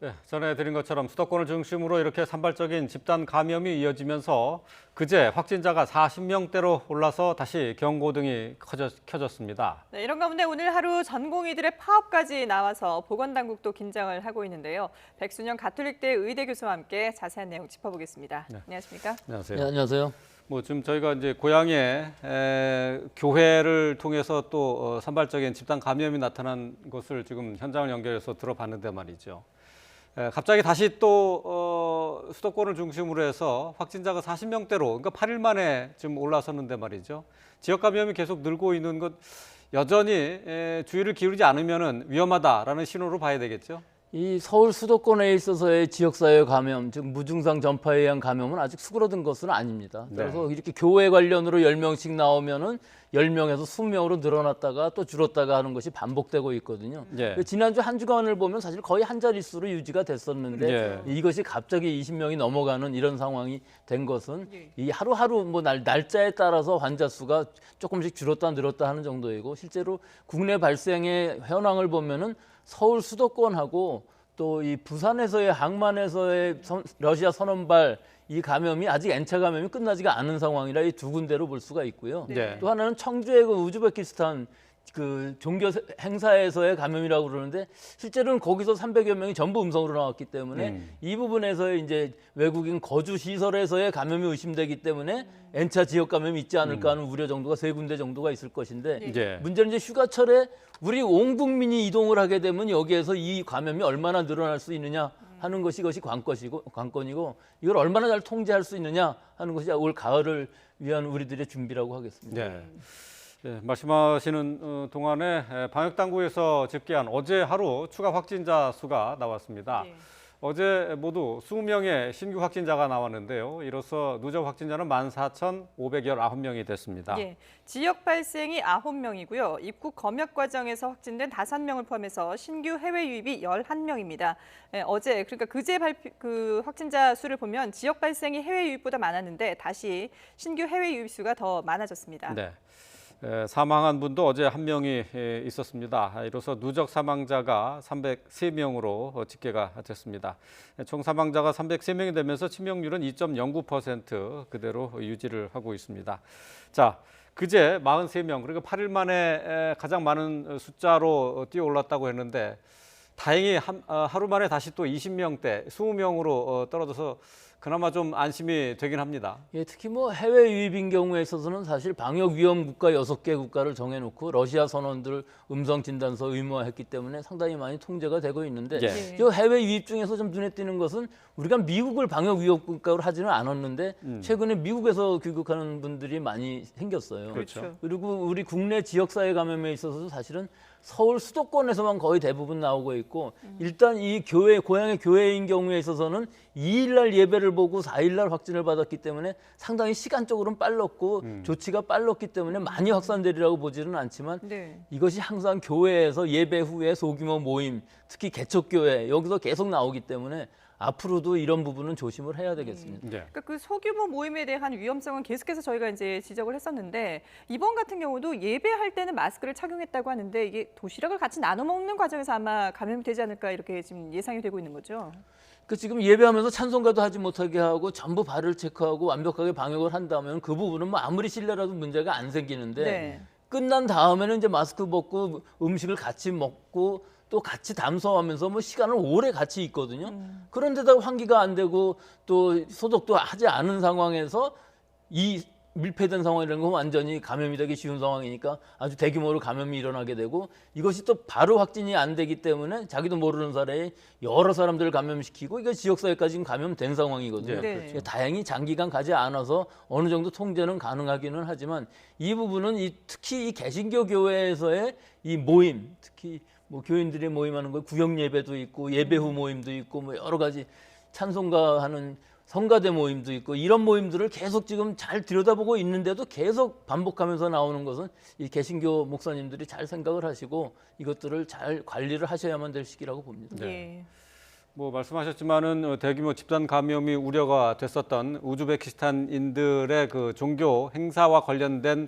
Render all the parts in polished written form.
네, 전해드린 것처럼 수도권을 중심으로 이렇게 산발적인 집단 감염이 이어지면서 그제 확진자가 40명대로 올라서 다시 경고등이 켜졌습니다. 네, 이런 가운데 오늘 하루 전공의들의 파업까지 나와서 보건당국도 긴장을 하고 있는데요. 백순영 가톨릭대 의대 교수와 함께 자세한 내용 짚어보겠습니다. 네. 안녕하십니까? 안녕하세요. 네, 안녕하세요. 뭐 지금 저희가 이제 고향에 교회를 통해서 또 산발적인 집단 감염이 나타난 것을 지금 현장을 연결해서 들어봤는데 말이죠. 갑자기 다시 또 수도권을 중심으로 해서 확진자가 40명대로, 그러니까 8일 만에 지금 올라섰는데 말이죠. 지역 감염이 계속 늘고 있는 것 여전히 주의를 기울이지 않으면은 위험하다라는 신호로 봐야 되겠죠. 이 서울 수도권에 있어서의 지역사회 감염, 즉 무증상 전파에 의한 감염은 아직 수그러든 것은 아닙니다. 그래서 네. 이렇게 교회 관련으로 10명씩 나오면은 10명에서 20명으로 늘어났다가 또 줄었다가 하는 것이 반복되고 있거든요. 예. 지난주 한 주간을 보면 사실 거의 한 자릿수로 유지가 됐었는데 예. 이것이 갑자기 20명이 넘어가는 이런 상황이 된 것은 이 하루하루 뭐 날짜에 따라서 환자 수가 조금씩 줄었다 늘었다 하는 정도이고, 실제로 국내 발생의 현황을 보면은 서울 수도권하고 또 이 부산에서의 항만에서의 러시아 선원발 이 감염이 아직 N차 감염이 끝나지가 않은 상황이라 이 두 군데로 볼 수가 있고요. 네. 또 하나는 청주의 그 우즈베키스탄 그 종교 행사에서의 감염이라고 그러는데, 실제로는 거기서 300여 명이 전부 음성으로 나왔기 때문에 이 부분에서의 이제 외국인 거주 시설에서의 감염이 의심되기 때문에 N차 지역 감염이 있지 않을까 하는 우려 정도가 세 군데 정도가 있을 것인데, 예. 문제는 이제 휴가철에 우리 온 국민이 이동을 하게 되면 여기에서 이 감염이 얼마나 늘어날 수 있느냐 하는 것이 이것이 관건이고, 이걸 얼마나 잘 통제할 수 있느냐 하는 것이 올 가을을 위한 우리들의 준비라고 하겠습니다. 네. 예, 말씀하시는 동안에 방역당국에서 집계한 어제 하루 추가 확진자 수가 나왔습니다. 네. 어제 모두 20명의 신규 확진자가 나왔는데요. 이로써 누적 확진자는 14,519명이 됐습니다. 예, 지역 발생이 9명이고요. 입국 검역 과정에서 확진된 5명을 포함해서 신규 해외 유입이 11명입니다. 어제, 그러니까 그제 그 확진자 수를 보면 지역 발생이 해외 유입보다 많았는데 다시 신규 해외 유입 수가 더 많아졌습니다. 네. 사망한 분도 어제 한 명이 있었습니다. 이로써 누적 사망자가 303명으로 집계가 됐습니다. 총 사망자가 303명이 되면서 치명률은 2.09% 그대로 유지를 하고 있습니다. 자, 그제 43명, 그러니까 8일 만에 가장 많은 숫자로 뛰어올랐다고 했는데 다행히 하루 만에 다시 또 20명대, 20명으로 떨어져서 그나마 좀 안심이 되긴 합니다. 예, 특히 뭐 해외 유입인 경우에 있어서는 사실 방역 위험 국가 6개 국가를 정해놓고 러시아 선원들 음성 진단서 의무화했기 때문에 상당히 많이 통제가 되고 있는데, 예. 이 해외 유입 중에서 좀 눈에 띄는 것은 우리가 미국을 방역 위험 국가로 하지는 않았는데 최근에 미국에서 귀국하는 분들이 많이 생겼어요. 그렇죠. 그리고 우리 국내 지역사회 감염에 있어서도 사실은 서울 수도권에서만 거의 대부분 나오고 있고, 일단 이 교회, 고향의 교회인 경우에 있어서는 2일날 예배를 보고 4일날 확진을 받았기 때문에 상당히 시간적으로는 빨랐고 조치가 빨랐기 때문에 많이 확산되리라고 보지는 않지만, 네. 이것이 항상 교회에서 예배 후에 소규모 모임, 특히 개척교회 여기서 계속 나오기 때문에 앞으로도 이런 부분은 조심을 해야 되겠습니다. 네. 그러니까 그 소규모 모임에 대한 위험성은 계속해서 저희가 이제 지적을 했었는데, 이번 같은 경우도 예배할 때는 마스크를 착용했다고 하는데 이게 도시락을 같이 나눠 먹는 과정에서 아마 감염이 되지 않을까 이렇게 지금 예상이 되고 있는 거죠. 그 지금 예배하면서 찬송가도 하지 못하게 하고 전부 발을 체크하고 완벽하게 방역을 한다면 그 부분은 뭐 아무리 실내라도 문제가 안 생기는데, 네. 끝난 다음에는 이제 마스크 벗고 음식을 같이 먹고 또 같이 담소하면서 뭐 시간을 오래 같이 있거든요. 그런데다가 환기가 안 되고 또 소독도 하지 않은 상황에서 이 밀폐된 상황이라는 건 완전히 감염이 되기 쉬운 상황이니까 아주 대규모로 감염이 일어나게 되고, 이것이 또 바로 확진이 안 되기 때문에 자기도 모르는 사이에 여러 사람들을 감염시키고 이게 지역사회까지 지금 감염된 상황이거든요. 네. 그렇죠. 다행히 장기간 가지 않아서 어느 정도 통제는 가능하기는 하지만, 이 부분은 특히 이 개신교 교회에서의 이 모임, 특히 뭐 교인들이 모임하는 거 구역 예배도 있고 예배 후 모임도 있고 뭐 여러 가지 찬송가 하는 성가대 모임도 있고 이런 모임들을 계속 지금 잘 들여다보고 있는데도 계속 반복하면서 나오는 것은 이 개신교 목사님들이 잘 생각을 하시고 이것들을 잘 관리를 하셔야만 될 시기라고 봅니다. 네. 예. 뭐 말씀하셨지만은 대규모 집단 감염이 우려가 됐었던 우즈베키스탄인들의 그 종교 행사와 관련된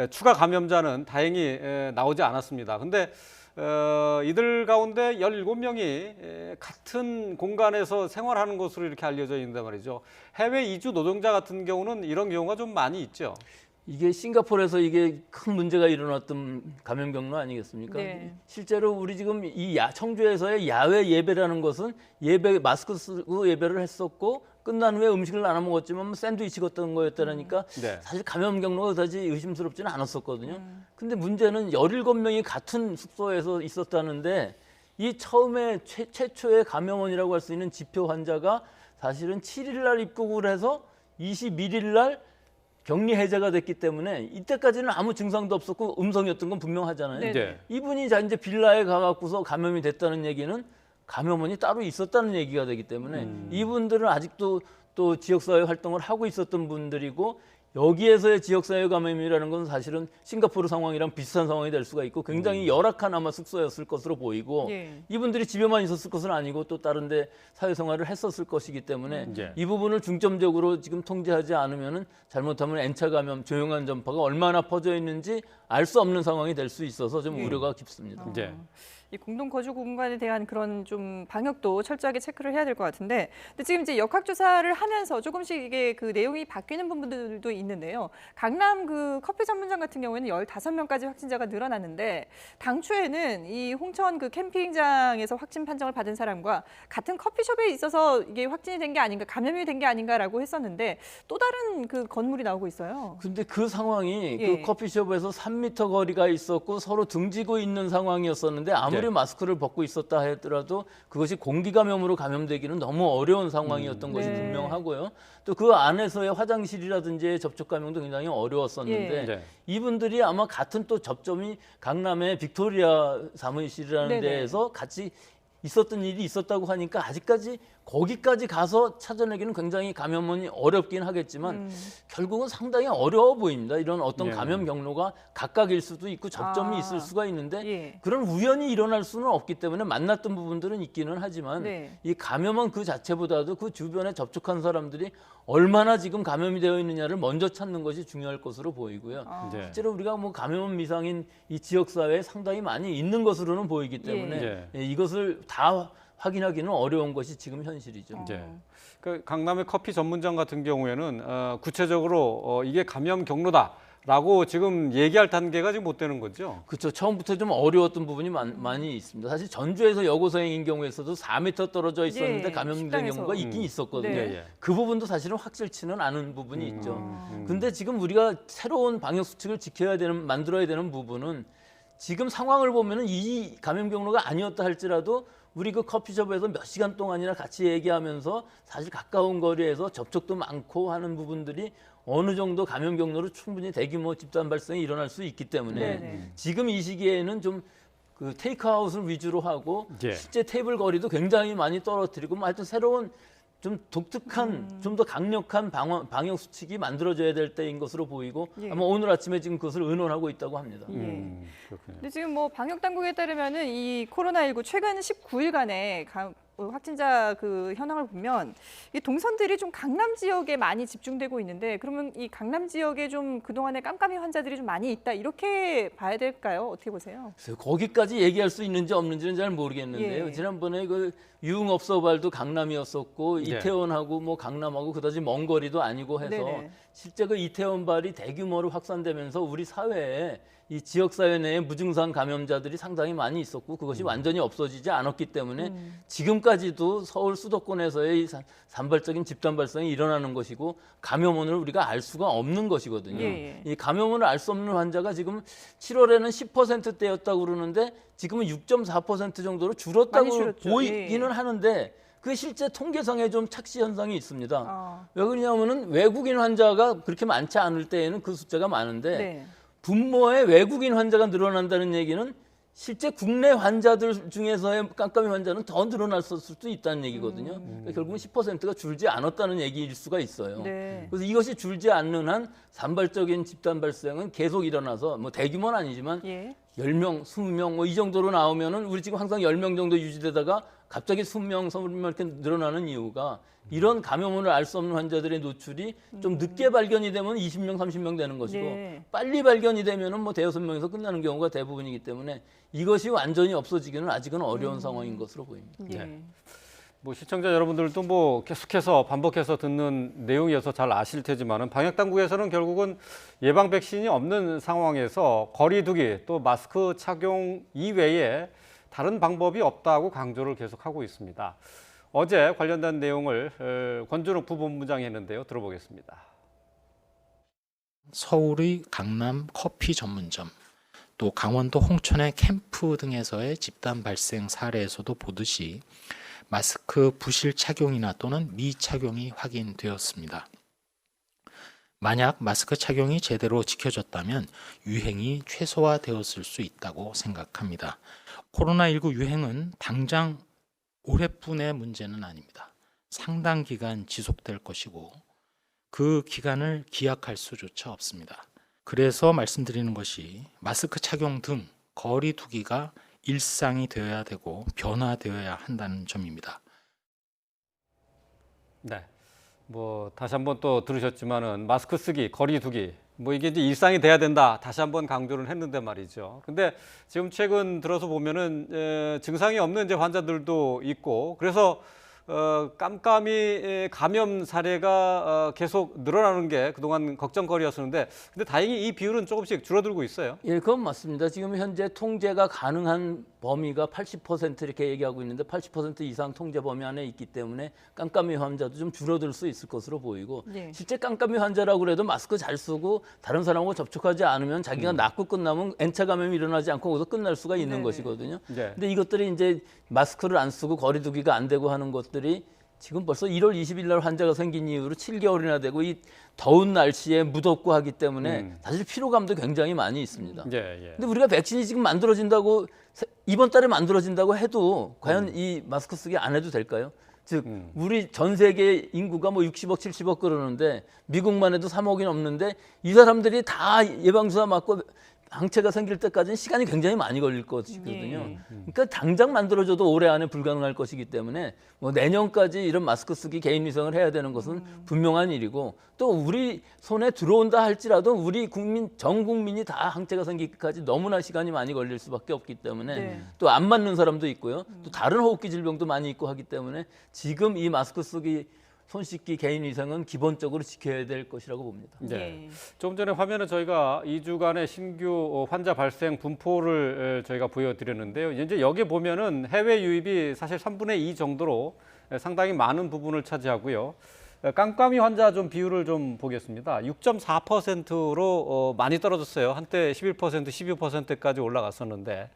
추가 감염자는 다행히 나오지 않았습니다. 근데 이들 가운데 17명이 같은 공간에서 생활하는 것으로 이렇게 알려져 있는데 말이죠. 해외 이주 노동자 같은 경우는 이런 경우가 좀 많이 있죠. 이게 싱가포르에서 이게 큰 문제가 일어났던 감염 경로 아니겠습니까? 네. 실제로 우리 지금 이 청주에서의 야외 예배라는 것은 예배 마스크 쓰고 예배를 했었고 끝난 후에 음식을 나눠 먹었지만 샌드위치 같은 거였다니까 네. 사실 감염 경로가 그다지 의심스럽지는 않았었거든요. 근데 문제는 17명이 같은 숙소에서 있었다는데 이 처음에 최초의 감염원이라고 할 수 있는 지표 환자가 사실은 7일 날 입국을 해서 21일 날 격리 해제가 됐기 때문에 이때까지는 아무 증상도 없었고 음성이었던 건 분명하잖아요. 네. 네. 이분이 이제 빌라에 가갖고서 감염이 됐다는 얘기는 감염원이 따로 있었다는 얘기가 되기 때문에 이분들은 아직도 또 지역사회 활동을 하고 있었던 분들이고 여기에서의 지역사회 감염이라는 건 사실은 싱가포르 상황이랑 비슷한 상황이 될 수가 있고 굉장히 열악한 아마 숙소였을 것으로 보이고 예. 이분들이 집에만 있었을 것은 아니고 또 다른 데 사회생활을 했었을 것이기 때문에 예. 이 부분을 중점적으로 지금 통제하지 않으면은 잘못하면 N차 감염, 조용한 전파가 얼마나 퍼져 있는지 알 수 없는 상황이 될 수 있어서 좀 우려가 깊습니다. 네. 이 공동 거주 공간에 대한 그런 좀 방역도 철저하게 체크를 해야 될 것 같은데, 근데 지금 이제 역학조사를 하면서 조금씩 이게 그 내용이 바뀌는 부분들도 있는데요. 강남 그 커피 전문점 같은 경우에는 15명까지 확진자가 늘어났는데, 당초에는 이 홍천 그 캠핑장에서 확진 판정을 받은 사람과 같은 커피숍에 있어서 이게 확진이 된 게 아닌가, 감염이 된 게 아닌가라고 했었는데 또 다른 그 건물이 나오고 있어요. 근데 그 상황이 예. 그 커피숍에서 3m 거리가 있었고 서로 등지고 있는 상황이었었는데 아무리 네. 마스크를 벗고 있었다 하더라도 그것이 공기 감염으로 감염되기는 너무 어려운 상황이었던 것이 네. 분명하고요. 또 그 안에서의 화장실이라든지 접촉 감염도 굉장히 어려웠었는데 네. 이분들이 아마 같은 또 접점이 강남의 빅토리아 사무실이라는 네네. 데에서 같이 있었던 일이 있었다고 하니까 아직까지 거기까지 가서 찾아내기는 굉장히 감염원이 어렵긴 하겠지만 결국은 상당히 어려워 보입니다. 이런 어떤 예. 감염 경로가 각각일 수도 있고 접점이 아. 있을 수가 있는데 예. 그런 우연이 일어날 수는 없기 때문에 만났던 부분들은 있기는 하지만 네. 이 감염원 그 자체보다도 그 주변에 접촉한 사람들이 얼마나 지금 감염이 되어 있느냐를 먼저 찾는 것이 중요할 것으로 보이고요. 아. 네. 실제로 우리가 뭐 감염원 미상인 이 지역 사회에 상당히 많이 있는 것으로는 보이기 때문에 예. 예, 이것을 다 확인하기는 어려운 것이 지금 현실이죠. 네. 그 강남의 커피 전문점 같은 경우에는 구체적으로 이게 감염 경로다라고 지금 얘기할 단계가 지금 못 되는 거죠. 그렇죠. 처음부터 좀 어려웠던 부분이 많이 있습니다. 사실 전주에서 여고생인 경우에서도 4m 떨어져 있었는데 예, 감염된 식당에서. 경우가 있긴 있었거든요. 네. 예. 그 부분도 사실은 확실치는 않은 부분이 있죠. 아. 근데 지금 우리가 새로운 방역 수칙을 만들어야 되는 부분은 지금 상황을 보면은 이 감염 경로가 아니었다 할지라도 우리 그 커피숍에서 몇 시간 동안이나 같이 얘기하면서 사실 가까운 거리에서 접촉도 많고 하는 부분들이 어느 정도 감염 경로로 충분히 대규모 집단 발생이 일어날 수 있기 때문에 네네. 지금 이 시기에는 좀 그 테이크아웃을 위주로 하고 예. 실제 테이블 거리도 굉장히 많이 떨어뜨리고 뭐 하여튼 새로운 좀 독특한 좀 더 강력한 방역 수칙이 만들어져야 될 때인 것으로 보이고 예. 아마 오늘 아침에 지금 그것을 의논하고 있다고 합니다. 예. 그렇군요. 근데 지금 뭐 방역 당국에 따르면은 이 코로나19 최근 19일간의 확진자 그 현황을 보면 이 동선들이 좀 강남 지역에 많이 집중되고 있는데, 그러면 이 강남 지역에 좀 그동안에 깜깜이 환자들이 좀 많이 있다 이렇게 봐야 될까요? 어떻게 보세요? 그래서 거기까지 얘기할 수 있는지 없는지는 잘 모르겠는데요. 예. 지난번에 그 유흥업소발도 강남이었었고 네. 이태원하고 뭐 강남하고 그다지 먼 거리도 아니고 해서 네네. 실제 그 이태원발이 대규모로 확산되면서 우리 사회에 이 지역사회 내에 무증상 감염자들이 상당히 많이 있었고 그것이 완전히 없어지지 않았기 때문에 지금까지도 서울 수도권에서의 이 산발적인 집단 발생이 일어나는 것이고 감염원을 우리가 알 수가 없는 것이거든요. 예. 이 감염원을 알 수 없는 환자가 지금 7월에는 10%대였다고 그러는데 지금은 6.4% 정도로 많이 줄었다고 줄었죠. 보이기는 예. 하는데 그 실제 통계상에 좀 착시 현상이 있습니다. 아. 왜 그러냐면은 외국인 환자가 그렇게 많지 않을 때에는 그 숫자가 많은데 네. 분모에 외국인 환자가 늘어난다는 얘기는 실제 국내 환자들 중에서의 깜깜이 환자는 더 늘어났을 수도 있다는 얘기거든요. 그러니까 결국은 10%가 줄지 않았다는 얘기일 수가 있어요. 네. 그래서 이것이 줄지 않는 한 산발적인 집단 발생은 계속 일어나서 뭐 대규모는 아니지만 예. 10명, 20명 뭐 이 정도로 나오면은 우리 지금 항상 10명 정도 유지되다가 갑자기 수명, 서울명 이렇게 늘어나는 이유가 이런 감염을 알 수 없는 환자들의 노출이 좀 늦게 발견이 되면 20명, 30명 되는 것이고 네. 빨리 발견이 되면은 뭐 대여섯 명에서 끝나는 경우가 대부분이기 때문에 이것이 완전히 없어지기는 아직은 어려운 상황인 것으로 보입니다. 예. 네. 뭐 시청자 여러분들도 뭐 계속해서 반복해서 듣는 내용이어서 잘 아실 테지만은 방역 당국에서는 결국은 예방 백신이 없는 상황에서 거리두기 또 마스크 착용 이외에 다른 방법이 없다고 강조를 계속하고 있습니다. 어제 관련된 내용을 권준욱 부본부장이 했는데요. 들어보겠습니다. 서울의 강남 커피 전문점, 또 강원도 홍천의 캠프 등에서의 집단 발생 사례에서도 보듯이 마스크 부실 착용이나 또는 미착용이 확인되었습니다. 만약 마스크 착용이 제대로 지켜졌다면 유행이 최소화되었을 수 있다고 생각합니다. 코로나19 유행은 당장 올해뿐의 문제는 아닙니다. 상당 기간 지속될 것이고 그 기간을 기약할 수조차 없습니다. 그래서 말씀드리는 것이 마스크 착용 등 거리 두기가 일상이 되어야 되고 변화되어야 한다는 점입니다. 네. 뭐 다시 한번 또 들으셨지만은 마스크 쓰기, 거리 두기 뭐 이게 이제 일상이 돼야 된다. 다시 한번 강조를 했는데 말이죠. 근데 지금 최근 들어서 보면은 증상이 없는 이제 환자들도 있고 그래서 깜깜이 감염 사례가 계속 늘어나는 게 그동안 걱정거리였었는데 근데 다행히 이 비율은 조금씩 줄어들고 있어요. 예, 그건 맞습니다. 지금 현재 통제가 가능한 범위가 80% 이렇게 얘기하고 있는데 80% 이상 통제 범위 안에 있기 때문에 깜깜이 환자도 좀 줄어들 수 있을 것으로 보이고 네. 실제 깜깜이 환자라고 그래도 마스크 잘 쓰고 다른 사람하고 접촉하지 않으면 자기가 낫고 끝나면 N차 감염이 일어나지 않고 거기서 끝날 수가 있는 네네. 것이거든요. 네. 근데 이것들이 이제 마스크를 안 쓰고 거리 두기가 안 되고 하는 것들이 지금 벌써 1월 20일 날 환자가 생긴 이후로 7개월이나 되고 이 더운 날씨에 무덥고 하기 때문에 사실 피로감도 굉장히 많이 있습니다. 예, 예. 근데 우리가 백신이 지금 만들어진다고 이번 달에 만들어진다고 해도 과연 이 마스크 쓰기 안 해도 될까요? 즉 우리 전 세계 인구가 뭐 60억, 70억 그러는데 미국만 해도 3억이 넘는데 이 사람들이 다 예방주사 맞고 항체가 생길 때까지는 시간이 굉장히 많이 걸릴 것이거든요. 예. 그러니까 당장 만들어져도 올해 안에 불가능할 것이기 때문에 뭐 내년까지 이런 마스크 쓰기 개인 위생을 해야 되는 것은 분명한 일이고 또 우리 손에 들어온다 할지라도 우리 국민 전 국민이 다 항체가 생기기까지 너무나 시간이 많이 걸릴 수밖에 없기 때문에 네. 또 안 맞는 사람도 있고요. 또 다른 호흡기 질병도 많이 있고 하기 때문에 지금 이 마스크 쓰기 손 씻기 개인 위생은 기본적으로 지켜야 될 것이라고 봅니다. 네. 예. 조금 전에 화면에 저희가 2주간의 신규 환자 발생 분포를 저희가 보여드렸는데요. 이제 여기 보면은 해외 유입이 사실 3분의 2 정도로 상당히 많은 부분을 차지하고요. 깜깜이 환자 좀 비율을 좀 보겠습니다. 6.4%로 많이 떨어졌어요. 한때 11%, 12%까지 올라갔었는데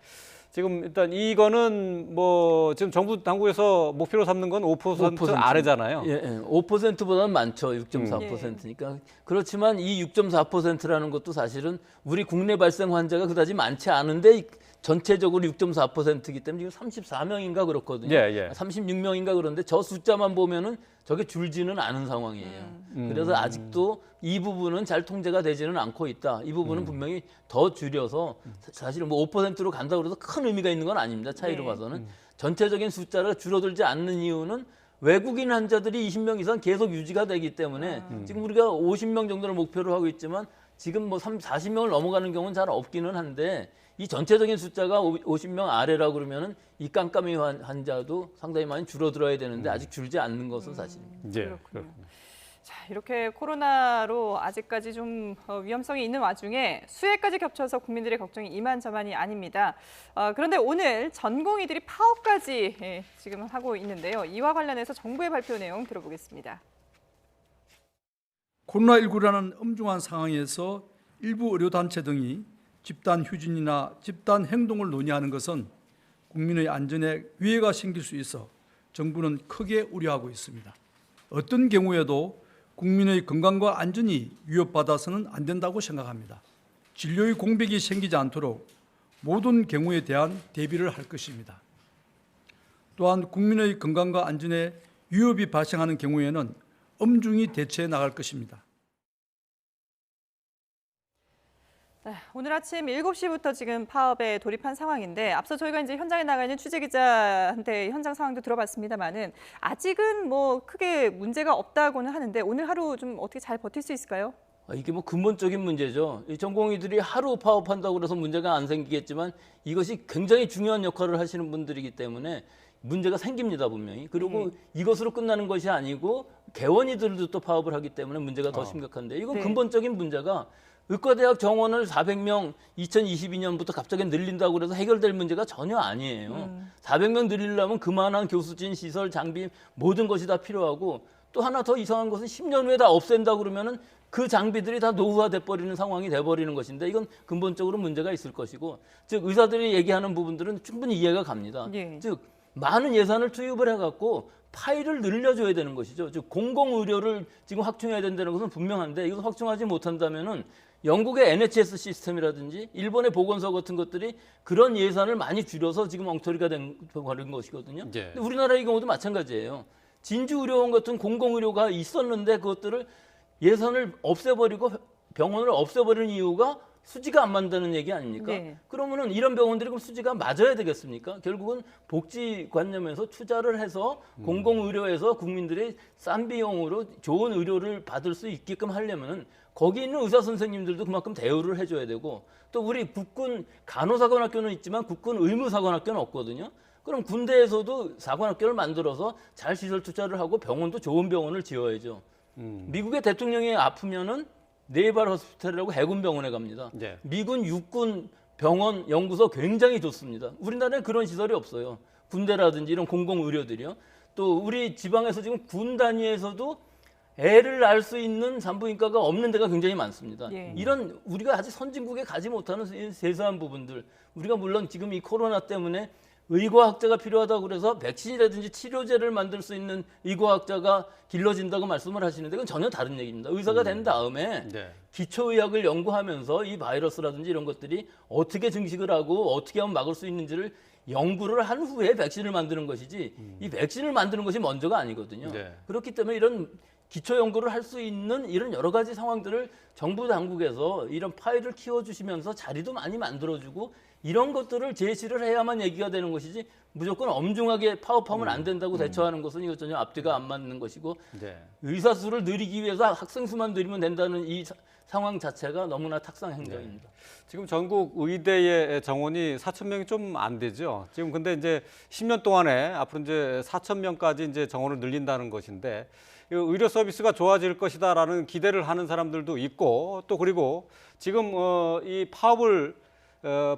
지금 일단 이거는 뭐 지금 정부 당국에서 목표로 삼는 건 5% 아래잖아요. 예, 예. 5%보다는 많죠. 6.4%니까. 그렇지만 이 6.4%라는 것도 사실은 우리 국내 발생 환자가 그다지 많지 않은데 전체적으로 6.4%이기 때문에 지금 34명인가 그렇거든요. 예, 예. 36명인가 그런데 저 숫자만 보면은 저게 줄지는 않은 상황이에요. 그래서 아직도 이 부분은 잘 통제가 되지는 않고 있다. 이 부분은 분명히 더 줄여서 사실은 뭐 5%로 간다고 해서 큰 의미가 있는 건 아닙니다. 차이로 네. 봐서는. 전체적인 숫자가 줄어들지 않는 이유는 외국인 환자들이 20명 이상 계속 유지가 되기 때문에 지금 우리가 50명 정도를 목표로 하고 있지만 지금 뭐 40명을 넘어가는 경우는 잘 없기는 한데 이 전체적인 숫자가 50명 아래라고 그러면은 이 깜깜이 환자도 상당히 많이 줄어들어야 되는데 아직 줄지 않는 것은 사실입니다. 예, 그렇군요. 자, 이렇게 코로나로 아직까지 좀 위험성이 있는 와중에 수해까지 겹쳐서 국민들의 걱정이 이만저만이 아닙니다. 그런데 오늘 전공의들이 파업까지 지금 하고 있는데요. 이와 관련해서 정부의 발표 내용 들어보겠습니다. 코로나19라는 엄중한 상황에서 일부 의료단체 등이 집단 휴진이나 집단 행동을 논의하는 것은 국민의 안전에 위해가 생길 수 있어 정부는 크게 우려하고 있습니다. 어떤 경우에도 국민의 건강과 안전이 위협받아서는 안 된다고 생각합니다. 진료의 공백이 생기지 않도록 모든 경우에 대한 대비를 할 것입니다. 또한 국민의 건강과 안전에 위협이 발생하는 경우에는 엄중히 대처해 나갈 것입니다. 네, 오늘 아침 7시부터 지금 파업에 돌입한 상황인데 앞서 저희가 이제 현장에 나가 있는 취재 기자한테 현장 상황도 들어봤습니다만은 아직은 뭐 크게 문제가 없다고는 하는데 오늘 하루 좀 어떻게 잘 버틸 수 있을까요? 이게 뭐 근본적인 문제죠. 이 전공의들이 하루 파업한다고 해서 문제가 안 생기겠지만 이것이 굉장히 중요한 역할을 하시는 분들이기 때문에 문제가 생깁니다, 분명히. 그리고 이것으로 끝나는 것이 아니고 개원이들도 또 파업을 하기 때문에 문제가 더 심각한데 이건 네. 근본적인 문제가 의과대학 정원을 400명 2022년부터 갑자기 늘린다고 그래서 해결될 문제가 전혀 아니에요. 400명 늘리려면 그만한 교수진, 시설, 장비 모든 것이 다 필요하고 또 하나 더 이상한 것은 10년 후에 다 없앤다 그러면은 그 장비들이 다 노후화돼 버리는 상황이 돼 버리는 것인데 이건 근본적으로 문제가 있을 것이고 즉 의사들이 얘기하는 부분들은 충분히 이해가 갑니다. 예. 즉 많은 예산을 투입을 해갖고 파일을 늘려줘야 되는 것이죠. 즉 공공의료를 지금 확충해야 된다는 것은 분명한데 이것을 확충하지 못한다면은 영국의 NHS 시스템이라든지 일본의 보건소 같은 것들이 그런 예산을 많이 줄여서 지금 엉터리가 된 것이거든요. 예. 근데 우리나라의 경우도 마찬가지예요. 진주의료원 같은 공공의료가 있었는데 그것들을 예산을 없애버리고 병원을 없애버리는 이유가 수지가 안 맞다는 얘기 아닙니까? 네. 그러면은 이런 병원들이 그럼 수지가 맞아야 되겠습니까? 결국은 복지관념에서 투자를 해서 공공의료에서 국민들이 싼 비용으로 좋은 의료를 받을 수 있게끔 하려면은 거기 있는 의사 선생님들도 그만큼 대우를 해줘야 되고 또 우리 국군 간호사관학교는 있지만 국군 의무사관학교는 없거든요. 그럼 군대에서도 사관학교를 만들어서 잘 시설 투자를 하고 병원도 좋은 병원을 지어야죠. 미국의 대통령이 아프면은 네이발 호스피탈이라고 해군병원에 갑니다. 네. 미군 육군 병원 연구소 굉장히 좋습니다. 우리나라에 그런 시설이 없어요. 군대라든지 이런 공공의료들이요. 또 우리 지방에서 지금 군 단위에서도 애를 낳을 수 있는 산부인과가 없는 데가 굉장히 많습니다. 예. 이런 우리가 아직 선진국에 가지 못하는 세세한 부분들 우리가 물론 지금 이 코로나 때문에 의과학자가 필요하다고 그래서 백신이라든지 치료제를 만들 수 있는 의과학자가 길러진다고 말씀을 하시는데 그건 전혀 다른 얘기입니다. 의사가 된 다음에 네. 기초의학을 연구하면서 이 바이러스라든지 이런 것들이 어떻게 증식을 하고 어떻게 하면 막을 수 있는지를 연구를 한 후에 백신을 만드는 것이지 이 백신을 만드는 것이 먼저가 아니거든요. 네. 그렇기 때문에 이런 기초 연구를 할 수 있는 이런 여러 가지 상황들을 정부 당국에서 이런 파일을 키워주시면서 자리도 많이 만들어주고 이런 것들을 제시를 해야만 얘기가 되는 것이지 무조건 엄중하게 파업하면 안 된다고 대처하는 것은 이거 전혀 앞뒤가 안 맞는 것이고 네. 의사 수를 늘리기 위해서 학생 수만 늘리면 된다는 이 상황 자체가 너무나 탁상 행정입니다. 지금 전국 의대의 정원이 4,000명이 좀 안 되죠. 지금 근데 이제 10년 동안에 앞으로 이제 4,000명까지 이제 정원을 늘린다는 것인데 이 의료 서비스가 좋아질 것이다라는 기대를 하는 사람들도 있고 또 그리고 지금 이 파업을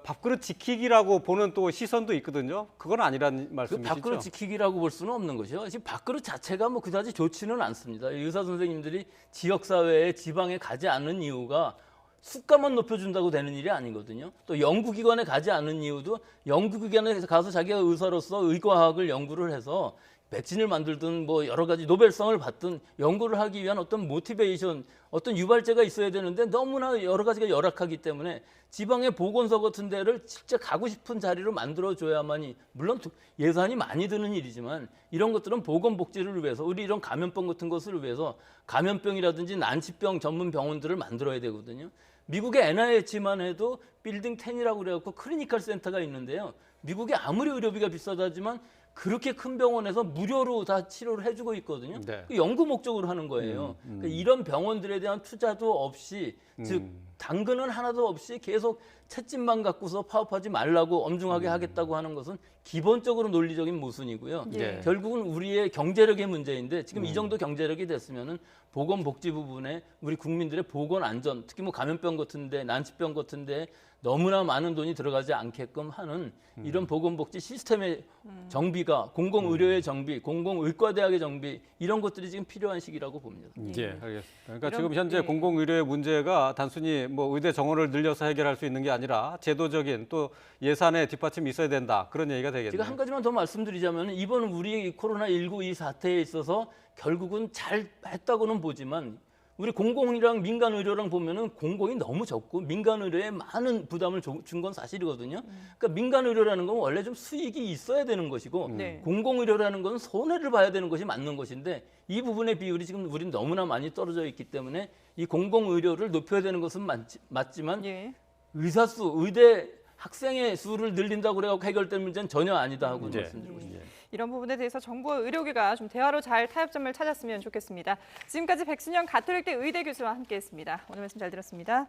밥그릇 지키기라고 보는 또 시선도 있거든요. 그건 아니라는 그 말씀이시죠? 밥그릇 지키기라고 볼 수는 없는 것이요. 지금 밥그릇 자체가 뭐 그다지 좋지는 않습니다. 의사 선생님들이 지역 사회에 지방에 가지 않는 이유가 수가만 높여준다고 되는 일이 아니거든요. 또 연구기관에 가지 않는 이유도 연구기관에 가서 자기가 의사로서 의과학을 연구를 해서 백신을 만들든 뭐 여러 가지 노벨상을 받든 연구를 하기 위한 어떤 모티베이션, 어떤 유발제가 있어야 되는데 너무나 여러 가지가 열악하기 때문에 지방의 보건소 같은 데를 진짜 가고 싶은 자리로 만들어줘야만이 물론 예산이 많이 드는 일이지만 이런 것들은 보건복지를 위해서 우리 이런 감염병 같은 것을 위해서 감염병이라든지 난치병 전문 병원들을 만들어야 되거든요. 미국의 NIH만 해도 빌딩 10이라고 그래갖고 클리니컬 센터가 있는데요. 미국이 아무리 의료비가 비싸다지만 그렇게 큰 병원에서 무료로 다 치료를 해주고 있거든요. 네. 그 연구 목적으로 하는 거예요. 그러니까 이런 병원들에 대한 투자도 없이 즉 당근은 하나도 없이 계속 채집만 갖고서 파업하지 말라고 엄중하게 하겠다고 하는 것은 기본적으로 논리적인 모순이고요. 예. 결국은 우리의 경제력의 문제인데 지금 이 정도 경제력이 됐으면은 보건복지 부분에 우리 국민들의 보건 안전, 특히 뭐 감염병 같은데 난치병 같은데 너무나 많은 돈이 들어가지 않게끔 하는 이런 보건복지 시스템의 정비가 공공의료의 정비, 공공의과대학의 정비 이런 것들이 지금 필요한 시기라고 봅니다. 예, 알겠습니다. 그러니까 이런- 지금 현재 예. 공공의료의 문제가 단순히 뭐 의대 정원을 늘려서 해결할 수 있는 게 아니라 제도적인 또 예산의 뒷받침이 있어야 된다. 그런 얘기가 되겠네요. 제가 한 가지만 더 말씀드리자면 이번 우리 코로나19 이 사태에 있어서 결국은 잘 했다고는 보지만 우리 공공이랑 민간 의료랑 보면은 공공이 너무 적고 민간 의료에 많은 부담을 준 건 사실이거든요. 그러니까 민간 의료라는 건 원래 좀 수익이 있어야 되는 것이고 네. 공공 의료라는 건 손해를 봐야 되는 것이 맞는 것인데 이 부분의 비율이 지금 우린 너무나 많이 떨어져 있기 때문에 이 공공 의료를 높여야 되는 것은 맞지만 예. 의사 수, 의대 학생의 수를 늘린다고 그래서 해결될 문제는 전혀 아니다 하고 네. 말씀드리고 있습니다. 이런 부분에 대해서 정부와 의료계가 좀 대화로 잘 타협점을 찾았으면 좋겠습니다. 지금까지 백순영 가톨릭대 의대 교수와 함께했습니다. 오늘 말씀 잘 들었습니다.